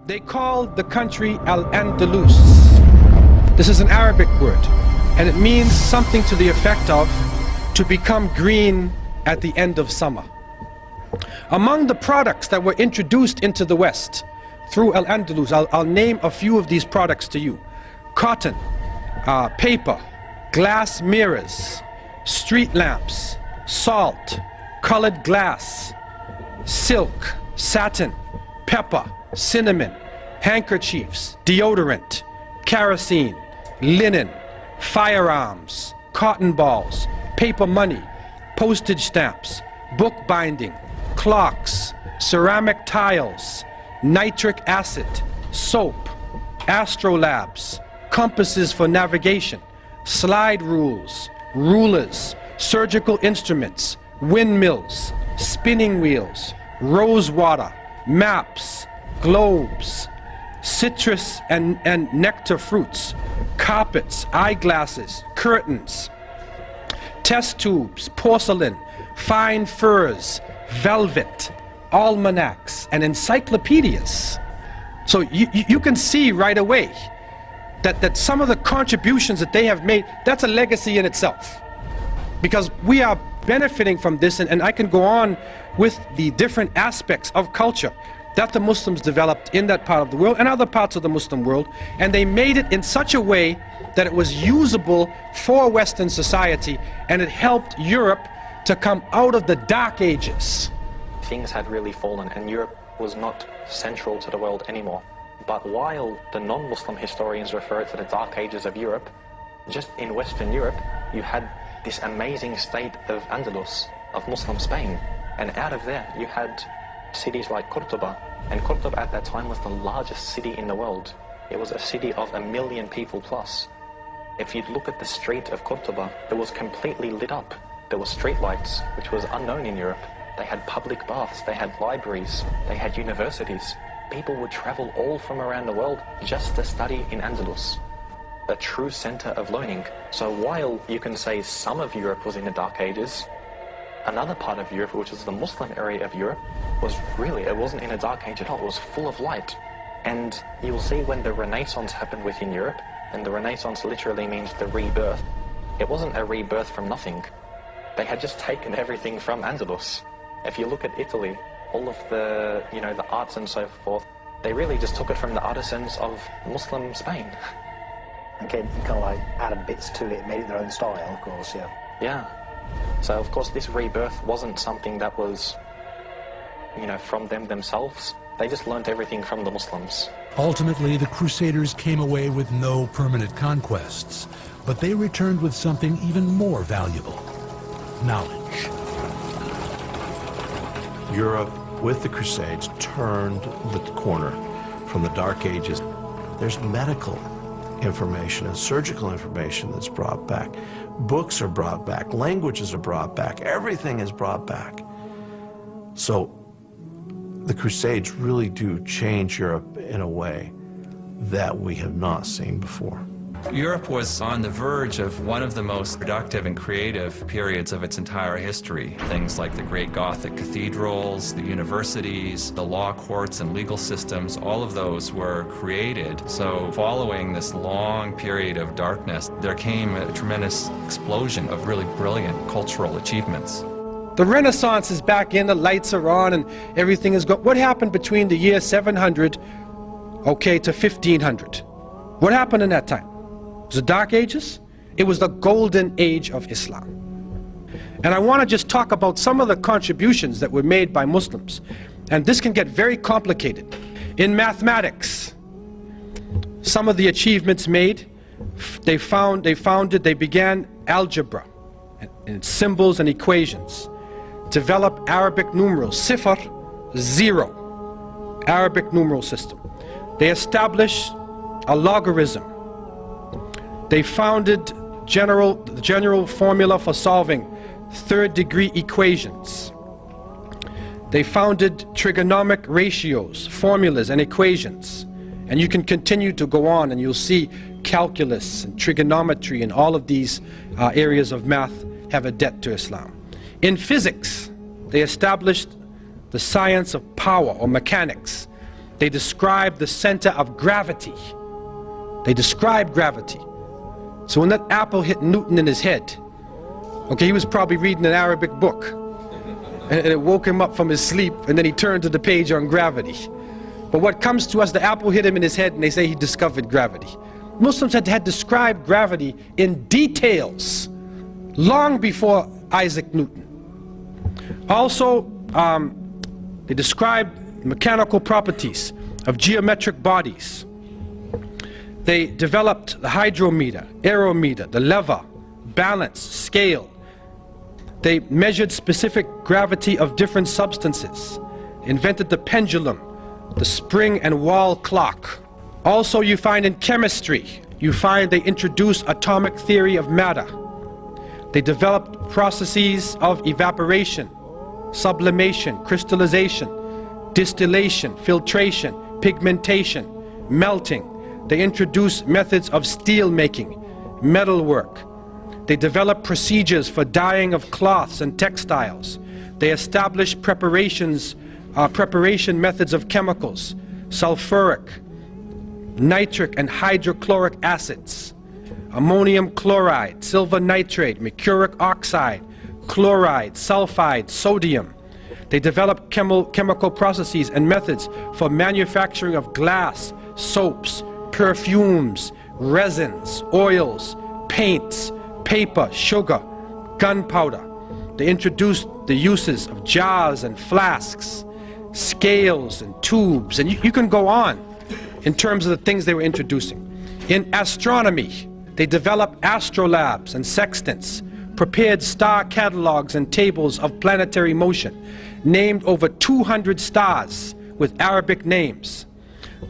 They called the country Al-Andalus. This is an Arabic word, and it means something to the effect of to become green at the end of summer. Among the products that were introduced into the West through Al-Andalus, I'll name a few of these products to you. Cotton, paper, glass mirrors, street lamps, salt, colored glass, silk, satin, pepper, cinnamon, handkerchiefs, deodorant, kerosene, linen, firearms, cotton balls, paper money, postage stamps, book binding, clocks, ceramic tiles, nitric acid, soap, astrolabes, compasses for navigation, slide rules, rulers, surgical instruments, windmills, spinning wheels, rose water, maps, globes, citrus and nectar fruits, carpets, eyeglasses, curtains, test tubes, porcelain, fine furs, velvet, almanacs, and encyclopedias. So you can see right away that some of the contributions that they have made, that's a legacy in itself. Because we are benefiting from this, and I can go on with the different aspects of culture that the Muslims developed in that part of the world and other parts of the Muslim world, and they made it in such a way that it was usable for Western society, and it helped Europe to come out of the Dark Ages. Things had really fallen and Europe was not central to the world anymore. But while the non-Muslim historians refer to the Dark Ages of Europe, just in Western Europe you had this amazing state of Andalus, of Muslim Spain, and out of there you had cities like Cordoba, and Cordoba at that time was the largest city in the world. It was a city of 1 million people plus. If you look at the street of Cordoba, it was completely lit up. There were street lights, which was unknown in Europe. They had public baths, they had libraries, they had universities. People would travel all from around the world just to study in Andalus, a true center of learning. So while you can say some of Europe was in the Dark Ages, another part of Europe, which is the Muslim area of Europe, it wasn't in a dark age at all. It was full of light. And you'll see when the Renaissance happened within Europe, and the Renaissance literally means the rebirth. It wasn't a rebirth from nothing. They had just taken everything from Andalus. If you look at Italy, all of the, the arts and so forth, they really just took it from the artisans of Muslim Spain. Okay, and kind of like added bits to it, made it their own style, of course, yeah. Yeah. So of course this rebirth wasn't something that was, from them themselves. They just learnt everything from the Muslims. Ultimately, the Crusaders came away with no permanent conquests, but they returned with something even more valuable: knowledge. Europe, with the Crusades, turned the corner from the Dark Ages. There's medical information and surgical information that's brought back. Books are brought back, languages are brought back, everything is brought back. So the Crusades really do change Europe in a way that we have not seen before. Europe was on the verge of one of the most productive and creative periods of its entire history. Things like the great Gothic cathedrals, the universities, the law courts and legal systems, all of those were created. So following this long period of darkness, there came a tremendous explosion of really brilliant cultural achievements. The Renaissance is back in, the lights are on, and everything is good. What happened between the year 700, to 1500? What happened in that time? It was the Dark Ages. It was the golden age of Islam. And I want to just talk about some of the contributions that were made by Muslims. And this can get very complicated. In mathematics, some of the achievements made, they began algebra and symbols and equations. Developed Arabic numerals, sifr, 0, Arabic numeral system. They established a logarithm. They founded the general formula for solving third-degree equations. They founded trigonomic ratios, formulas, and equations. And you can continue to go on, and you'll see calculus and trigonometry and all of these areas of math have a debt to Islam. In physics, they established the science of power, or mechanics. They describe the center of gravity. They describe gravity. So when that apple hit Newton in his head, okay, he was probably reading an Arabic book, and it woke him up from his sleep, and then he turned to the page on gravity. But what comes to us, the apple hit him in his head, and they say he discovered gravity. Muslims had described gravity in details long before Isaac Newton. Also, they described mechanical properties of geometric bodies. They developed the hydrometer, aerometer, the lever, balance, scale. They measured specific gravity of different substances, invented the pendulum, the spring and wall clock. Also, you find in chemistry, they introduced atomic theory of matter. They developed processes of evaporation, sublimation, crystallization, distillation, filtration, pigmentation, melting. They introduced methods of steel making, metalwork. They developed procedures for dyeing of cloths and textiles. They established preparation methods of chemicals, sulfuric, nitric and hydrochloric acids, ammonium chloride, silver nitrate, mercuric oxide, chloride, sulfide, sodium. They developed chemical processes and methods for manufacturing of glass, soaps, perfumes, resins, oils, paints, paper, sugar, gunpowder. They introduced the uses of jars and flasks, scales and tubes, and you can go on in terms of the things they were introducing. In astronomy, they developed astrolabes and sextants, prepared star catalogs and tables of planetary motion, named over 200 stars with Arabic names.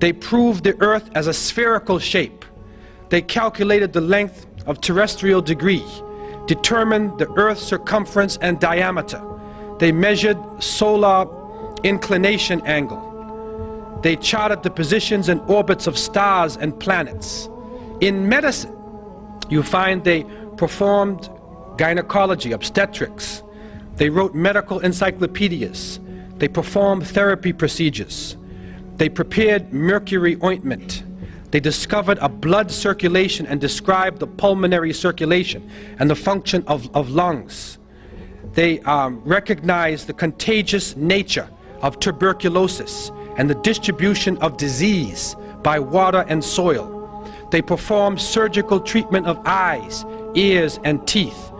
They proved the Earth as a spherical shape. They calculated the length of terrestrial degree, determined the Earth's circumference and diameter. They measured solar inclination angle. They charted the positions and orbits of stars and planets. In medicine, you find they performed gynecology, obstetrics. They wrote medical encyclopedias. They performed therapy procedures. They prepared mercury ointment. They discovered a blood circulation and described the pulmonary circulation and the function of lungs. They recognized the contagious nature of tuberculosis and the distribution of disease by water and soil. They performed surgical treatment of eyes, ears, and teeth.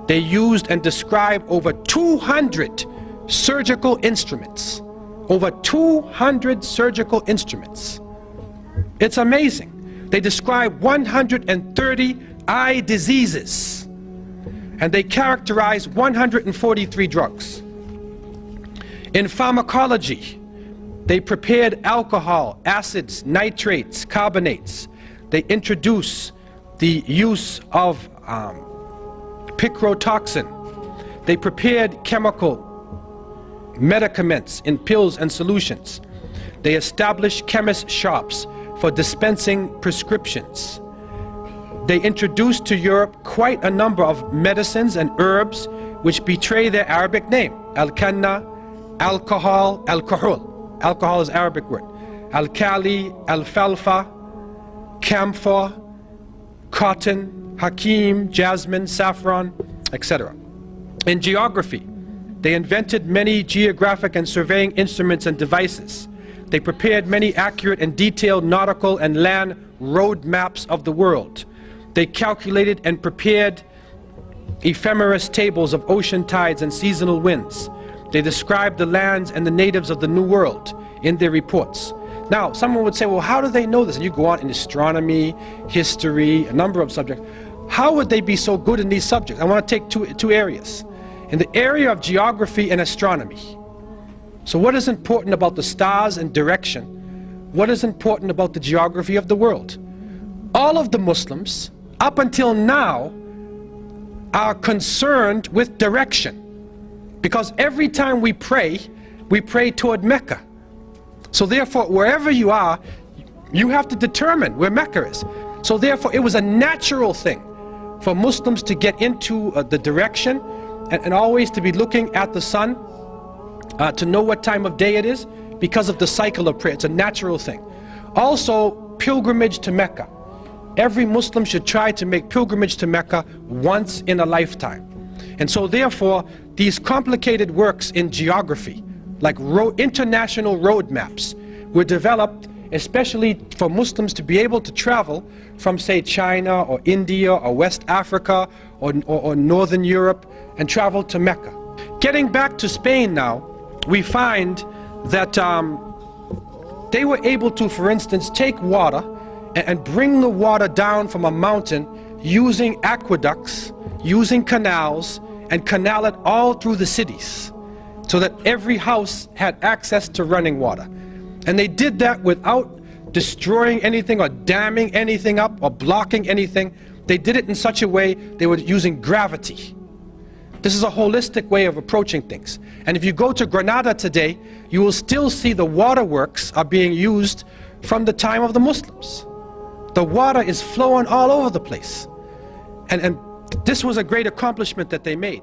They used and described over 200 surgical instruments. Over 200 surgical instruments. It's amazing. They described 130 eye diseases, and they characterized 143 drugs. In pharmacology, they prepared alcohol, acids, nitrates, carbonates. They introduced the use of picrotoxin. They prepared chemical medicaments in pills and solutions. They established chemist shops for dispensing prescriptions. They introduced to Europe quite a number of medicines and herbs which betray their Arabic name. Al-Kanna, alcohol, alcohol. Alcohol is Arabic word. Al-Kali, alfalfa, camphor, cotton, hakim, jasmine, saffron, etc. In geography, they invented many geographic and surveying instruments and devices. They prepared many accurate and detailed nautical and land road maps of the world. They calculated and prepared ephemeris tables of ocean tides and seasonal winds. They described the lands and the natives of the New World in their reports. Now, someone would say, well, how do they know this? And you go on in astronomy, history, a number of subjects. How would they be so good in these subjects? I want to take two areas. In the area of geography and astronomy. So what is important about the stars and direction? What is important about the geography of the world? All of the Muslims, up until now, are concerned with direction. Because every time we pray toward Mecca. So therefore, wherever you are, you have to determine where Mecca is. So therefore, it was a natural thing for Muslims to get into the direction and always to be looking at the sun to know what time of day it is, because of the cycle of prayer. It's a natural thing. Also, pilgrimage to Mecca. Every Muslim should try to make pilgrimage to Mecca once in a lifetime. And so therefore, these complicated works in geography, like international road maps, were developed especially for Muslims to be able to travel from, say, China or India or West Africa or Northern Europe and travel to Mecca. Getting back to Spain now, we find that they were able to, for instance, take water and bring the water down from a mountain using aqueducts, using canals, and canal it all through the cities so that every house had access to running water. And they did that without destroying anything or damming anything up or blocking anything. They did it in such a way they were using gravity. This is a holistic way of approaching things. And if you go to Granada today, you will still see the waterworks are being used from the time of the Muslims. The water is flowing all over the place. And this was a great accomplishment that they made.